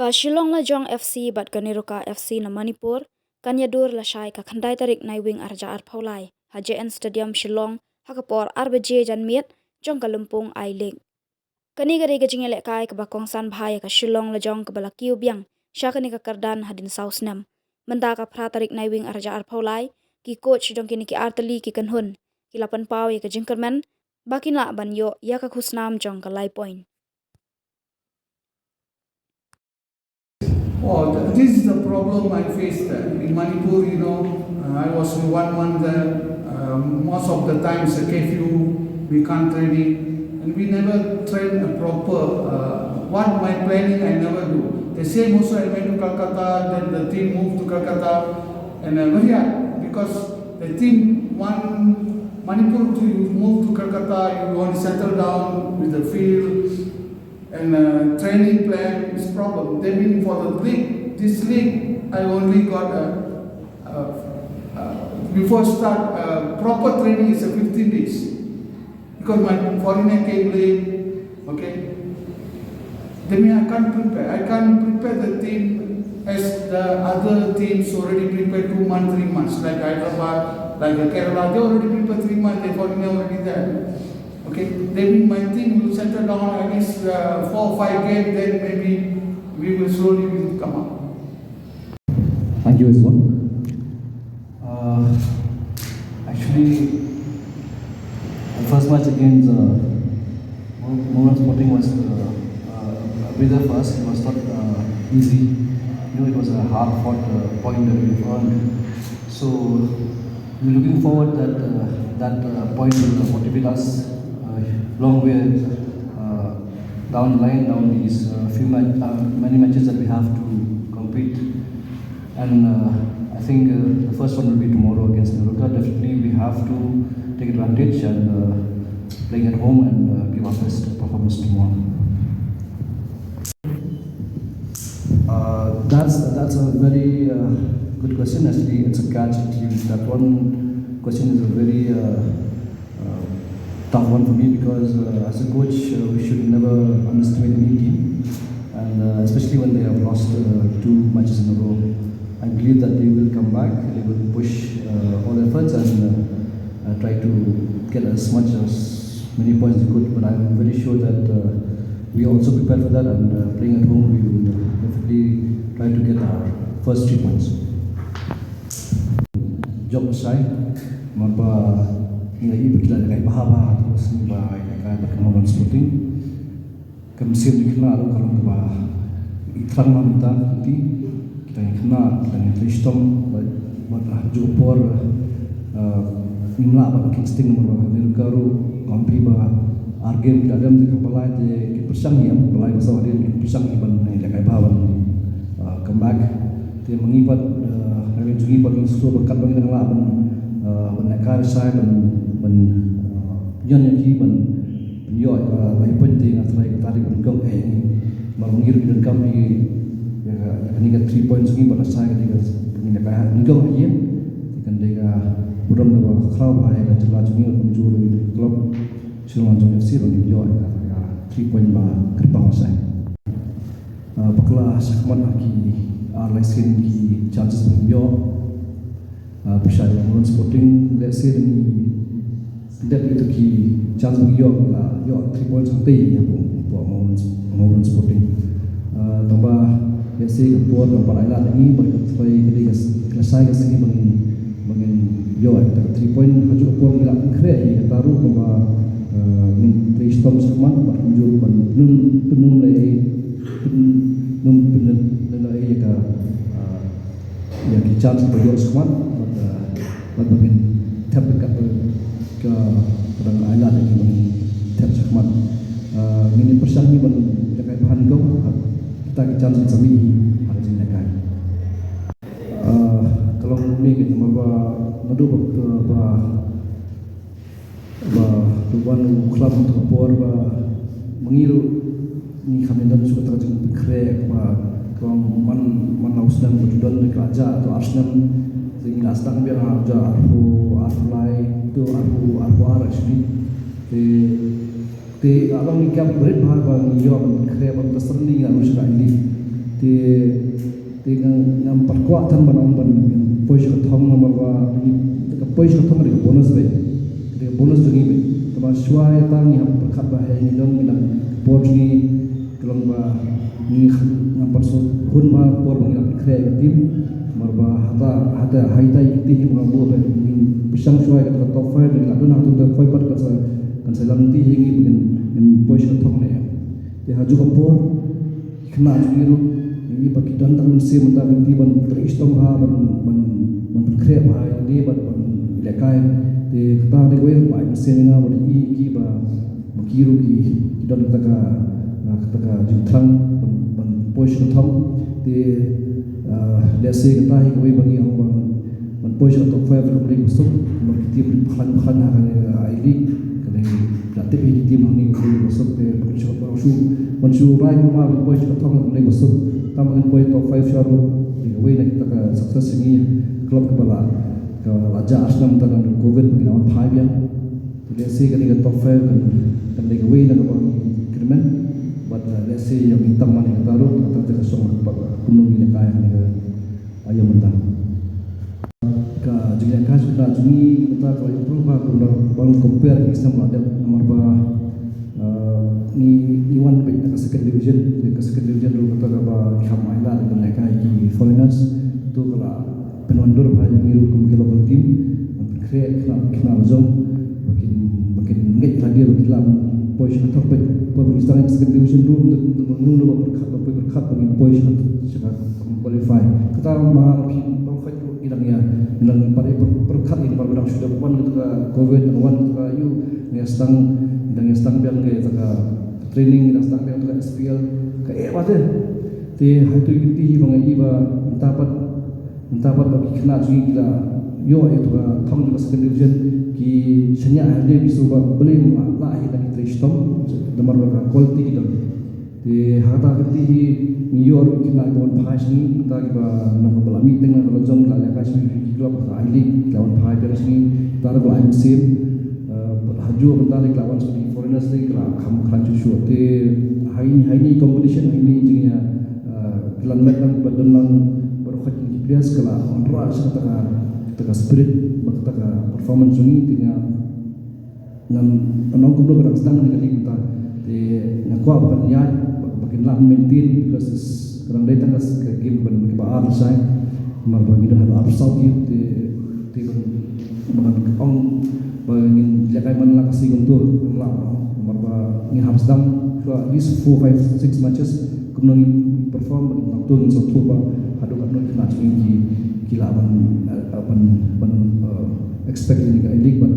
Ka Shillong la Jong FC bat Kaniruka FC na Manipur kan yadur la shai ka khandai tarik nai wing arja ar phaulai HJN Stadium Shillong hakapor RBJ jan miet jong kalumpung ai ling kani gari ga jingele kai ka bakong san bhai ka Shillong la Jong ka balakiu biang shakani ka kardan hadin sausnam menda ka phra tarik nai wing arja ar phaulai ki coach jong kini ki artali ki kanhun ki lapan pau ya ka jingkerman bakin la ban yo ya ka khusnam jong ka lai point. Oh, this is the problem I faced in Manipur. I was 1 month there. Most of the times, curfew, we can't train it, and we never train a proper. What my planning, I never do. The same also, I went to Calcutta. Then the team moved to Calcutta, and very hard because the team want Manipur to move to Calcutta. You want to settle down with the field. And training plan is problem. They mean for the league, this league, I only got before start proper training is 15 days because my foreigner came late. Okay, they mean I can't prepare. I can't prepare the team as the other teams already prepared 2 months, 3 months. Like Hyderabad, like Kerala, they already prepared 3 months. The foreigner already there. Okay, then my team will settle down at least 4 or 5 games, then maybe we will slowly come up. Thank you, Iswan. Actually, the first match against Mohan Sporting was a breather for us. It was not easy. It was a hard-fought point that we earned. So we're looking forward that point will motivate us. Long way down the line, down these many matches that we have to compete, and I think the first one will be tomorrow against Neruka. Definitely, we have to take advantage and playing at home and give our best performance tomorrow. That's a very good question. Actually, it's a catch. That one question is a very tough one for me because as a coach we should never underestimate any team, and especially when they have lost 2 matches in a row. I believe that they will come back, they will push all efforts and try to get as many points as they could, but I'm very sure that we are also prepared for that, and playing at home we will definitely try to get our first 3 points. Job side, ngai berkila dengan bahaba terus ni bah kai berkembang Sporting kemudian dikenal kalau bah itrang mamta nanti kita yang kenal kita yang Tristom buat jupor nimla bah Kingston nomor Nilgaru kompi bah argem kita ada di kepala je persang yang pelai besar dia persang iban kai bahawan comeback dia mengibat dari jungi pada seluruh berkat bagi dengan laban menekar saya men nhân khi mình giỏi lấy point thì là thầy ta đi cùng công hệ mà nghĩ được được công thì cái này 3 points ini pada saya ketika ini kayak ni công aja thì kan dia buram da khraw bahaya ka jela jungi kunjur klub Shillong Jong FC bagi giỏi 3 point ba gerbang saya bakla sakman ki arlaisin ki chances bingyo percaya Mohan Sporting let's say that itu ki chance bagi yo 3 points sampai ya buat Mohan Sporting tambah biasa kepuar tempat lain lagi berketai ketika selesai ke sini bagi yo 3 point haju kepuar nggak kira ya taruh tambah ni Tristom Sakman berkunjung penum lagi penum lagi ya ki chance bagi Sakman bagi tap dekat ke pedang ayat ini bagi tiap Sakman ini persang ini bagi jaga bahan kau kita chance sami harus jaga kalau ni kita madu tuan klub untuk por mengiru ni kami dan suka terjun kre kalau man sedang berjuang di kerajaan atau Arsenal sehingga sedang biar aja aku itu aku actually te along ni kap berit bahar bang yo kre bang terserni ngal usah ini ti ngam perkuatan banam ban pois ka thong nomor ba ka pois ka thong ri bonus be ri bonus dungi be tama swai ta ni ham perkhat ba he ni dong ni por ni kelong ba ni ngam perso hun ba por ni ap kre tim mar ba hata haita ikti hi ngam bo be pisang swai ka top 5 ni la don ha tu top 5 pat kan sa lam ti hingi ben pois ka thong ne ti haju ka por khna jiru ni bagi dan tak mesti mentah nanti ban teristom ha ban krep ha ni ban lekai de kata de gue ba mesti na ban ki ba makiru ki dan kata jutrang ban pois ka thom de lese kata hi gue bagi ang ban pois ka top 5 ka bring besok ban tim phan ha kan ai li kan latih hi tim ang ni besok de ban shu rai ma ban pois ka thom kan besok taman poin top 5 sharu di way na kita ka success ini klub kepala ka raja asnam tan covid bagaimana phabian let's say kan top 5 kan di way na ka krimen but let's say yang minta mana ka taruh atau ka song ka kunung ni kaya ni ayo mentang ka jika ka sudah juni kita kalau improve ka bang compare sistem ada nomor ba ni one pe ka second division ru kata ba kham maila de mereka ki foreigners tu kala penondur ba ni ru kum local team create kena zong makin nget lagi bagi lam pois atau pe istana second division ru untuk menunggu berkat bagi pois atau qualify kita ma ki profit ilangnya ilang pada berkat ini pada sudah pun ketika covid one ketika you yang stang biang ke training dan stang biang ke SPL ke apa te hai tu inti bang iba mendapat bagi kena juga kita yo itu ka thong juga second division ki senya ada bisu ba boleh la hi lagi tristom nomor ka quality kita te hata kiti ni yo kena bon phas ni ta ki ba nak belami tengah kalau jom la ka sini kita ba ai lawan phai beres ni tar ba im sim haju mentalik lawan seperti foreigners ni kena kham khanju shu te hai ni competition hai ni jingnya kelan mek nang badan berkhot ni players kala on ras kata spirit kata performance ni tinggal nan anong kublo kadang sedang ni kita te nakwa bukan ya makin lah maintain because kadang datang ke game ban ke baar sai mar bagi dah harus sauki te ban ong bangin jakai man la kasi guntur la mar ba ni hamstam so at least 4 5 6 matches kumno perform tun so tuba hadu kan kena chingi kila ban expect ni ka league ban